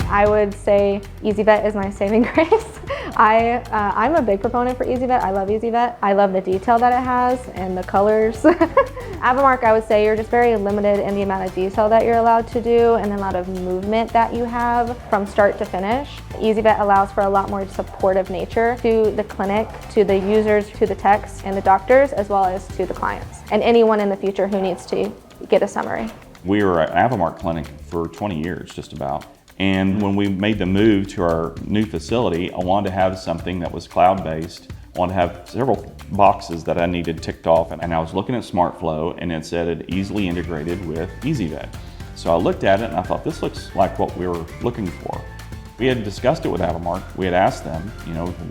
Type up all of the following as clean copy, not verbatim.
I would say ezyVet is my saving grace. I'm a big proponent for ezyVet. I love ezyVet. I love the detail that it has and the colors. Avimark, I would say you're just very limited in the amount of detail that you're allowed to do and the amount of movement that you have from start to finish. ezyVet allows for a lot more supportive nature to the clinic, to the users, to the techs and the doctors, as well as to the clients, and anyone in the future who needs to get a summary. We were at Avimark Clinic for 20 years, just about. And when we made the move to our new facility, I wanted to have something that was cloud-based. I wanted to have several boxes that I needed ticked off, and I was looking at SmartFlow, and it said it easily integrated with ezyVet. So I looked at it and I thought, this looks like what we were looking for. We had discussed it with Avimark. We had asked them,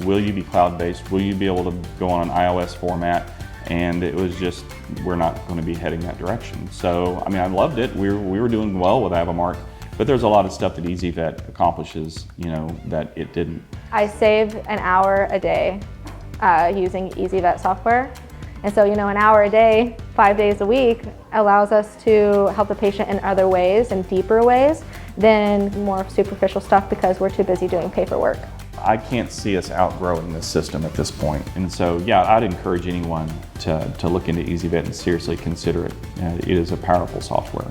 will you be cloud-based? Will you be able to go on an iOS format? And it was just, we're not going to be heading that direction. So, I loved it. We were doing well with Avimark, but there's a lot of stuff that ezyVet accomplishes, that it didn't. I save an hour a day using ezyVet software. And so, an hour a day, 5 days a week allows us to help the patient in other ways and deeper ways than more superficial stuff because we're too busy doing paperwork. I can't see us outgrowing this system at this point. And so, yeah, I'd encourage anyone to look into ezyVet and seriously consider it. It is a powerful software.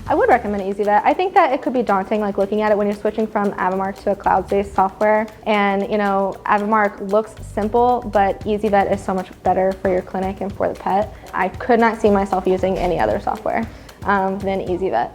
I would recommend ezyVet. I think that it could be daunting, like looking at it when you're switching from Avimark to a cloud-based software. And Avimark looks simple, but ezyVet is so much better for your clinic and for the pet. I could not see myself using any other software than ezyVet.